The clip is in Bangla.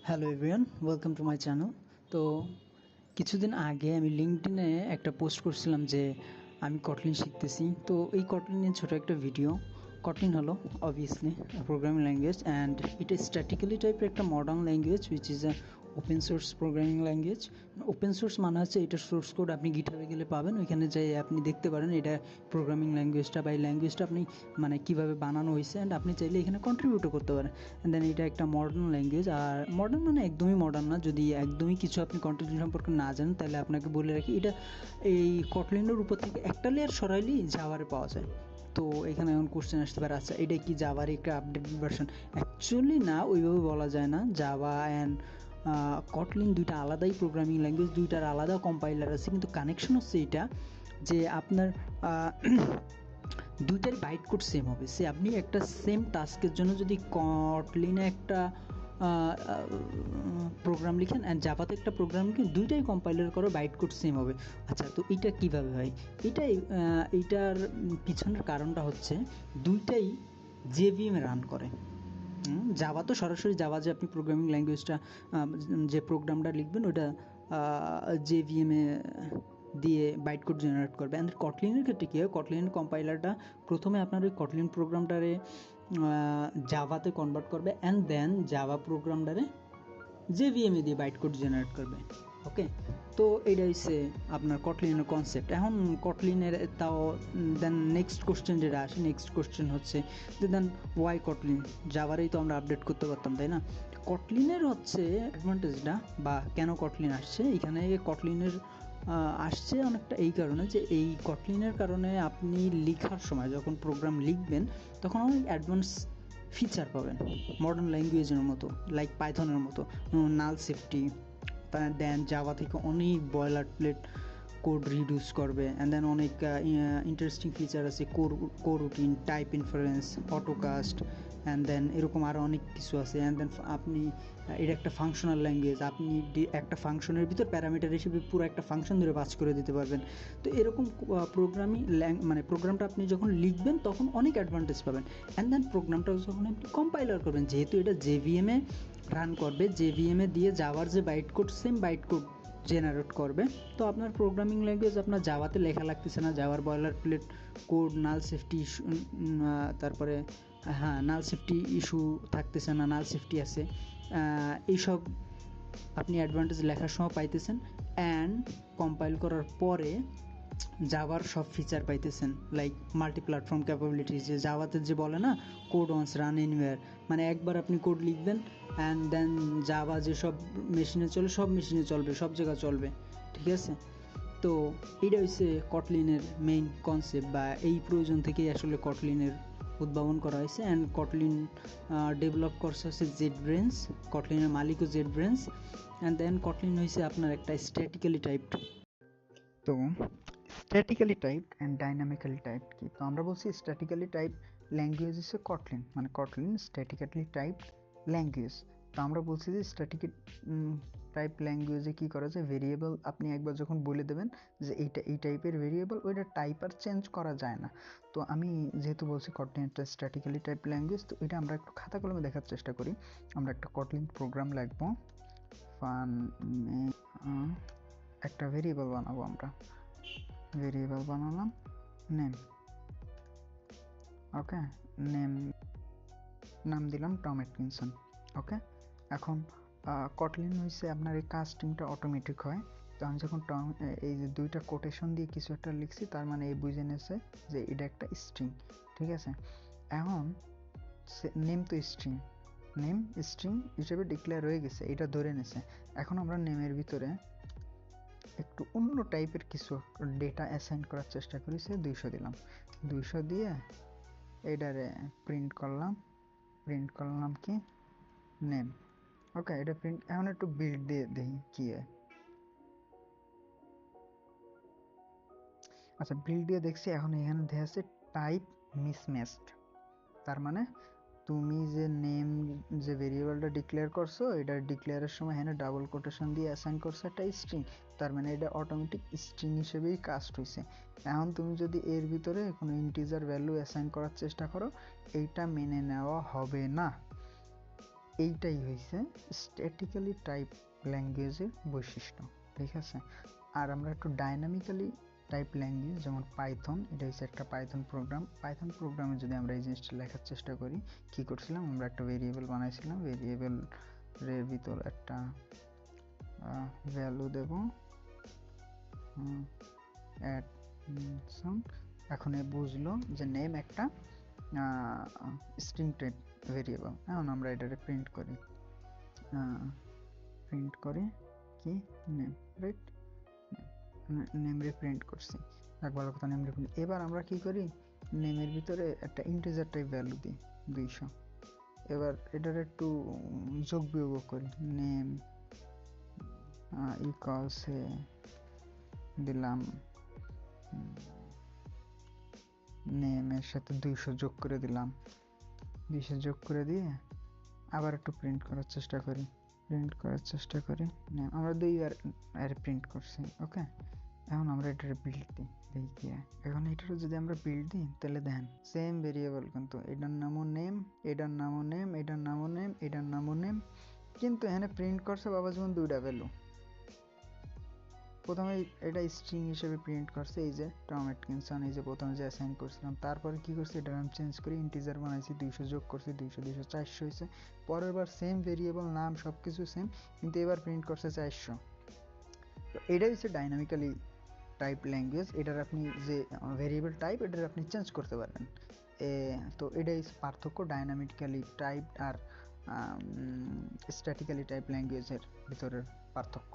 Hello everyone, welcome to my channel. তো কিছুদিন আগে আমি লিঙ্কডইনে একটা পোস্ট করছিলাম যে আমি কটলিন শিখতেছি। তো এই কটলিনের ছোটো একটা ভিডিও। কটলিন হলো অবভিয়াসলি প্রোগ্রামিং ল্যাঙ্গুয়েজ অ্যান্ড এটা স্ট্যাটিক্যালি টাইপের একটা modern language which is a open source programming language. Open source মানে হচ্ছে এটার সোর্স কোড আপনি গিটহাবে গেলে পাবেন, ওইখানে যাই আপনি দেখতে পারেন এটা প্রোগ্রামিং ল্যাঙ্গুয়েজটা বা এই ল্যাঙ্গুয়েজটা আপনি মানে কীভাবে বানানো হয়েছে অ্যান্ড আপনি চাইলে এখানে কন্ট্রিবিউটও করতে পারেন। অ্যান্ড দেন এটা একটা মডার্ন ল্যাঙ্গুয়েজ। আর মডার্ন মানে একদমই মডার্ন না, যদি একদমই কিছু আপনি কন্ট্রিবিউশন সম্পর্কে না জানেন তাহলে আপনাকে বলে রাখি এটা এই কটলিনের উপর থেকে একটা লেয়ার সরাইলেই জাভারে পাওয়া যায়। তো এখানে এখন কোশ্চেন আসতে পারে, আচ্ছা এটা কি জাভার একটা আপডেটেড ভার্সন? অ্যাকচুয়ালি না, ওইভাবে বলা যায় না। জাভা অ্যান্ড কটলিন দুইটা আলাদাই প্রোগ্রামিং ল্যাঙ্গুয়েজ, দুইটার আলাদা কম্পাইলার আছে, কিন্তু কানেকশন হচ্ছে এটা যে আপনার দুইটার বাইট কোড সেম হবে। সে আপনি একটা সেম টাস্কের জন্য যদি কটলিনে একটা প্রোগ্রাম লিখেন অ্যান্ড জাভাতে একটা প্রোগ্রাম লিখেন, দুইটাই কম্পাইলার করো বাইট কোড সেম হবে। আচ্ছা, তো এটা কীভাবে হয়? এইটার পিছনের কারণটা হচ্ছে দুইটাই জেভিএমে রান করে। জাভা তো সরাসরি জাভা যে আপনি প্রোগ্রামিং ল্যাঙ্গুয়েজটা যে প্রোগ্রামটা লিখবেন ওটা জেভিএমে দিয়ে বাইট কোড জেনারেট করবে। অ্যান্ড কটলিনের ক্ষেত্রে কী হয়, কটলিনের কম্পাইলারটা প্রথমে আপনার ওই কটলিন প্রোগ্রামটারে জাভাতে কনভার্ট করবে অ্যান্ড দেন জাভা প্রোগ্রামটারে জেভিএমে দিয়ে বাইট কোড জেনারেট করবে। ওকে, তো এইটা হচ্ছে আপনার কটলিনের কনসেপ্ট। এখন কটলিনের তাও দেন নেক্সট কোশ্চেন যেটা আসে, নেক্সট কোশ্চেন হচ্ছে যে দেন ওয়াই কটলিন? জাভারেই তো আমরা আপডেট করতে পারতাম, তাই না? কটলিনের হচ্ছে অ্যাডভান্টেজটা বা কেন কটলিন আসছে, এখানে কটলিনের আসছে অনেকটা এই কারণে যে এই কটলিনের কারণে আপনি লেখার সময় যখন প্রোগ্রাম লিখবেন তখন অনেক অ্যাডভান্স ফিচার পাবেন মডার্ন ল্যাঙ্গুয়েজের মতো, লাইক পাইথনের মতো। নাল সেফটি, দেন জাভা থেকে অনেক বয়লার প্লেট কোড রিডিউস করবে অ্যান্ড দেন অনেক ইন্টারেস্টিং ফিচার আছে, কোরুটিন, টাইপ ইনফারেন্স, অটোকাস্ট অ্যান্ড দেন এরকম আরও অনেক কিছু আছে। অ্যান্ড দেন আপনি এটা একটা ফাংশনাল ল্যাঙ্গুয়েজ, আপনি একটা ফাংশনের ভিতর প্যারামিটার হিসেবে পুরো একটা ফাংশন ধরে পাস করে দিতে পারবেন। তো এরকম প্রোগ্রামিং মানে প্রোগ্রামটা আপনি যখন লিখবেন তখন অনেক অ্যাডভান্টেজ পাবেন। অ্যান্ড দেন প্রোগ্রামটা যখন আপনি কম্পাইলার করবেন, যেহেতু এটা জেভিএমে রান করবে, জেভিএমে দিয়ে জাভার যে byte code same byte code generate করবে। তো আপনার প্রোগ্রামিং ল্যাঙ্গুয়েজ আপনার জাভাতে লেখা লাগতেছে না, জাভার বয়লার প্লেট কোড, নাল সেফটি ইস্যু, তারপরে নাল সেফটি ইস্যু থাকতেছে না, নাল সেফটি আছে, এইসব আপনি অ্যাডভান্টেজ লেখার সময় পাইতেছেন। অ্যান্ড কম্পাইল করার পরে জাভার সব ফিচার পাইতেছেন, লাইক মাল্টি প্ল্যাটফর্ম ক্যাপাবিলিটিস, যে জাভাতে যে বলে না কোড ওয়ান্স রান এনিওয়্যার, মানে একবার আপনি কোড লিখবেন অ্যান্ড দেন জাভা যে সব মেশিনে চলে সব মেশিনে চলবে, সব জায়গায় চলবে, ঠিক আছে? তো এইটা হচ্ছে কটলিনের মেইন কনসেপ্ট, বা এই প্রয়োজন থেকেই আসলে কটলিনের উদ্ভাবন করা হয়েছে। অ্যান্ড কটলিন ডেভেলপ করছে হচ্ছে জেটব্রেন্স, কটলিনের মালিকও জেটব্রেন্স। অ্যান্ড দেন কটলিন হয়েছে আপনার একটা স্ট্যাটিক্যালি টাইপড। তো statically typed and dynamically typed কি? তো আমরা বলছি স্ট্যাটিক্যালি টাইপ ল্যাঙ্গুয়েজ হচ্ছে কটলিন, মানে কটলিন স্ট্যাটিক্যালি টাইপড ল্যাঙ্গুয়েজ। তো আমরা বলছি যে স্ট্যাটিক টাইপ ল্যাঙ্গুয়েজে কী করা যায়, ভেরিয়েবল আপনি একবার যখন বলে দেবেন যে এইটা এই টাইপের ভেরিয়েবল, ওইটা টাইপ আর চেঞ্জ করা যায় না। তো আমি যেহেতু বলছি কটলিন একটা স্ট্যাটিক্যালি টাইপ ল্যাঙ্গুয়েজ, তো এটা আমরা একটু খাতা কলমে দেখার চেষ্টা করি। আমরা একটা কটলিন প্রোগ্রাম লিখবো, ফান একটা ভেরিয়েবল বানাবো, আমরা ভেরিয়েবল বানালাম নেম। ওকে, নাম দিলাম টম এটকিনসন। ওকে, এখন কটলিন হয়েছে আপনার এই কাস্টিংটা অটোমেটিক হয়। তো আমি যখন এই যে দুইটা কোটেশন দিয়ে কিছু একটা লিখছি, তার মানে এই বুঝে নিয়েছে যে এটা একটা স্ট্রিং, ঠিক আছে? এখন নেম তো স্ট্রিং, নেম স্ট্রিং হিসেবে ডিক্লেয়ার হয়ে গেছে, এটা ধরে নিয়েছে। এখন আমরা নেমের ভিতরে একটু অন্য টাইপের কিছু ডেটা অ্যাসাইন করার চেষ্টা করি। সে 200 দিলাম, 200 দিয়ে এটারে প্রিন্ট করলাম কি নেম। ওকে, এটা প্রিন্ট। এখন একটু বিল্ড দিয়ে দেখি কি হয়। আচ্ছা, বিল্ড দিয়ে দেখছি, এখন এখানে দেখা যাচ্ছে টাইপ মিসম্যাচড। তার মানে তুমি যে নেম যে ভেরিয়েবলটা ডিক্লেয়ার করছো, এটা ডিক্লেয়ারের সময় এখানে ডাবল কোটেশন দিয়ে অ্যাসাইন করছো একটা স্ট্রিং, তার মানে এটা অটোমেটিক স্ট্রিং হিসেবেই কাস্ট হয়েছে। এখন তুমি যদি এর ভিতরে কোনো ইন্টিজার ভ্যালু অ্যাসাইন করার চেষ্টা করো, এইটা মেনে নেওয়া হবে না। এইটাই হয়েছে স্ট্যাটিক্যালি টাইপ ল্যাঙ্গুয়েজের বৈশিষ্ট্য, ঠিক আছে। আর আমরা একটু ডাইনামিক্যালি টাইপ ল্যাঙ্গুয়েজ, যেমন পাইথন, এটা হচ্ছে একটা পাইথন প্রোগ্রাম। পাইথন প্রোগ্রামে যদি আমরা এই জিনিসটা লেখার চেষ্টা করি, কি করছিলাম আমরা, একটা ভেরিয়েবল বানাইছিলাম, ভেরিয়েবলের ভিতর একটা ভ্যালু দেব, অ্যাড সাম। এখন এ বুঝলো যে নেম একটা স্ট্রিং টাইপ ভেরিয়েবল। এখন আমরা এটাকে প্রিন্ট করি কি নেম, রাইট, নেম রিপ্রিন্ট করছি, এক ভালো কথা, নেম রিপ্রিন্ট। এবার আমরা কি করি, নেমের ভিতরে একটা ইন্টিজার টাইপ ভ্যালু দিই 200। এবার এটার একটু যোগ বিয়োগ করি, নেম ইকুয়ালসে দিলাম নেমের সাথে 200 যোগ করে দিলাম, 200 যোগ করে দিয়ে আবার একটু প্রিন্ট করার চেষ্টা করি, আমরা 2বার প্রিন্ট করছি, ওকে। এখন আমরা এটার বিল্ড দিই, দেখি এখন এটারও যদি আমরা বিল্ড দিই, তাহলে দেখেন সেম ভেরিয়েবল, কিন্তু এটার নামও নেম, এটার নামও নেম, এটার নামও নেম, এটার নামও নেম, কিন্তু এখানে প্রিন্ট করছে বাবা যেমন 2টা ভ্যালু। প্রথমে এটা স্ট্রিং হিসেবে প্রিন্ট করছে, এই যে টম এটকিনসন, এই যে প্রথমে যে অ্যাসাইন করছিলাম, তারপরে কি করছে, এটা নাম চেঞ্জ করে ইন্টিজার বানাইছি, 200 যোগ করছি, 200 200 400 হয়েছে। পরের বার সেম ভেরিয়েবল, নাম সব কিছু সেম, কিন্তু এবার প্রিন্ট করছে 400। তো এটাই হচ্ছে ডাইনামিক্যালি টাইপ ল্যাঙ্গুয়েজ। এটার আপনি যে ভেরিয়েবল টাইপ, এটার আপনি চেঞ্জ করতে পারবেন। তো এটাই পার্থক্য ডাইনামিক্যালি টাইপ আর স্ট্যাটিক্যালি টাইপ ল্যাঙ্গুয়েজের ভিতরের পার্থক্য।